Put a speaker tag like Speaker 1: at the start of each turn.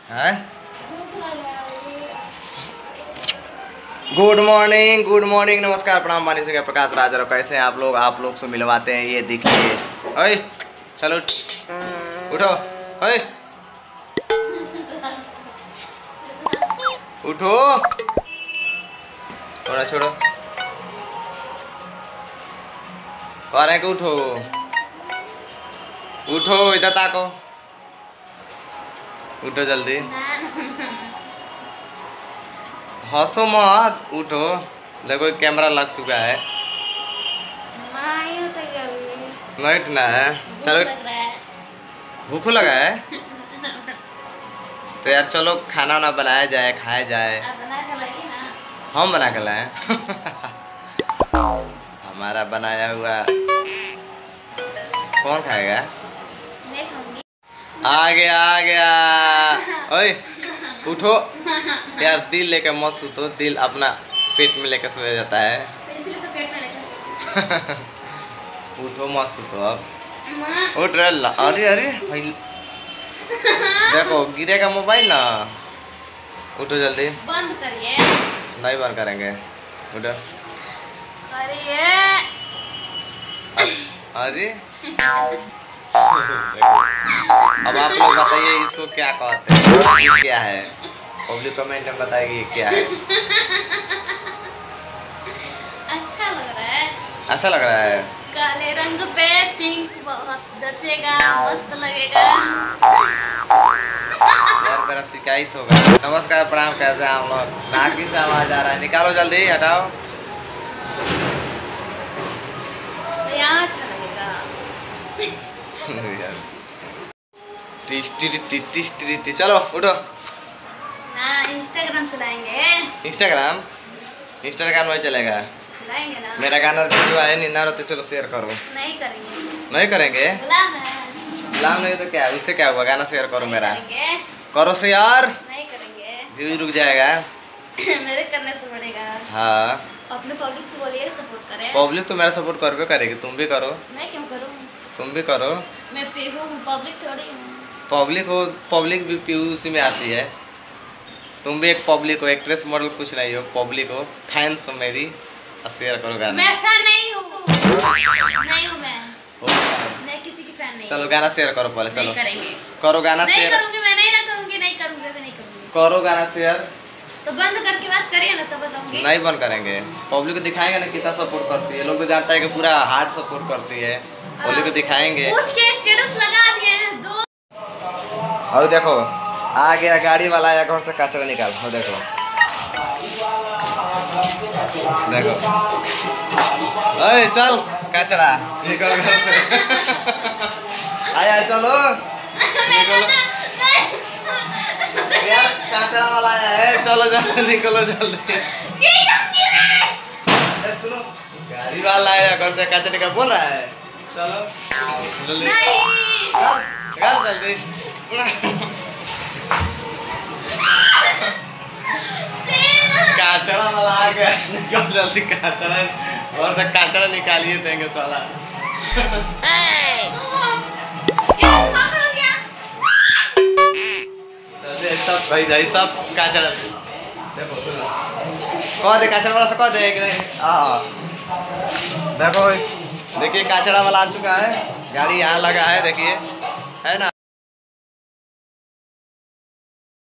Speaker 1: है। Good morning, नमस्कार, प्रणाम, वाणी सिंह, प्रकाश राज। और कैसे हैं आप लोग से मिलवाते हैं। ये देखिए, ओए चलो उठो, ओए उठो, थोड़ा छोड़ो, कह रहे हैं कि उठो उठो, इधर ताको, उठो जल्दी, हंसो मत, उठो। देखो कैमरा लग चुका है, नहीं उठना है। चलो, भूख लगा है तो यार चलो खाना ना बनाया जाए, खाया जाए। हम बना के लाए हमारा बनाया हुआ कौन खाएगा? आ गया। ओए उठो यार, दिल लेके मत सुतो, दिल अपना पेट में लेकर सो जाता है। उठो मत सुतो, अब उठ रहा। अरे भाई देखो गिरेगा मोबाइल ना, उठो जल्दी।
Speaker 2: बंद करिए।
Speaker 1: नहीं बंद करेंगे, उठो। अरे अब आप लोग बताइए इसको क्या कहते हैं, ये क्या है? पब्लिक कमेंट में बताइए क्या है। अच्छा लग रहा है।
Speaker 2: काले रंग पे पिंक बहुत जचेगा, मस्त लगेगा।
Speaker 1: यार मेरा शिकायत होगा। नमस्कार, प्रणाम, कैसे हैं आप लोग? नाकी से आवाज आ रहा है, निकालो जल्दी, हटाओ।
Speaker 2: अच्छा लगेगा।
Speaker 1: चलो उठो।
Speaker 2: ना इंस्टाग्राम चलाएंगे।
Speaker 1: इंस्टाग्राम नहीं चलेगा।
Speaker 2: चलाएंगे ना।
Speaker 1: मेरा गाना जो है निन्ना रोते, चलो शेयर करो।
Speaker 2: नहीं करेंगे।
Speaker 1: नहीं करेंगे?
Speaker 2: गुलाम है।
Speaker 1: गुलाम नहीं तो क्या, उससे क्या हुआ? गाना शेयर करो मेरा।
Speaker 2: करेंगे।
Speaker 1: करो शेयर।
Speaker 2: नहीं करेंगे।
Speaker 1: व्यूज रुक जाएगा।
Speaker 2: मेरे करने से बढ़ेगा।
Speaker 1: हाँ,
Speaker 2: अपने पब्लिक से बोलिए सपोर्ट करें।
Speaker 1: पब्लिक तो मेरा सपोर्ट करबे करेगी, तुम भी करो।
Speaker 2: मैं क्यों करूं?
Speaker 1: तुम भी करो।
Speaker 2: मैं पीहू हूँ, पब्लिक थोड़ी हूँ।
Speaker 1: पब्लिक भी पीयूसी में आती है। तुम भी एक पब्लिक हो, एक्ट्रेस मॉडल कुछ नहीं हो, पब्लिक हो, फैंस हो मेरी। और शेयर करो गाना।
Speaker 2: मैं फैन नहीं हूँ। नहीं हूँ मैं किसी की फैन नहीं।
Speaker 1: चलो गाना शेयर करो पहले, चलो।
Speaker 2: नहीं करेंगे।
Speaker 1: करो गाना शेयर।
Speaker 2: नहीं करूँगी मैं, नहीं करूँगी, नहीं करूँगी।
Speaker 1: करो गाना शेयर।
Speaker 2: तो बंद करके बात करिए ना, तो बताऊंगी।
Speaker 1: नहीं बंद करेंगे, पब्लिक को दिखाएंगे ना कितना सपोर्ट करती है। लोग तो जानता है कि पूरा हार्ड सपोर्ट करती है, पब्लिक को दिखाएंगे।
Speaker 2: उठ के स्टेटस लगा दिए हैं दो।
Speaker 1: और देखो आ गया गाड़ी वाला, आया घर से कचरा निकाल। और देखो अरे चल कचरा निकल घर से। आया चलो निकलो यार, कचरा वाला आया है, चलो जल्दी निकलो जल्दी। सुनो, गाड़ी वाला आया घर से कचरा निकाल बोल रहा है, चलो जल्दी निकाल जल्दी। कचरा वाला आ गया, निकल जल्दी कचरा, और से कचरा निकालिए देंगे साला। सब भाई सब कचरा देखो, सुनो कह दे कचरा वाला से कह दे कि देखो, देखिए कचरा वाला आ चुका है, गाड़ी यहाँ लगा है, देखिए है ना।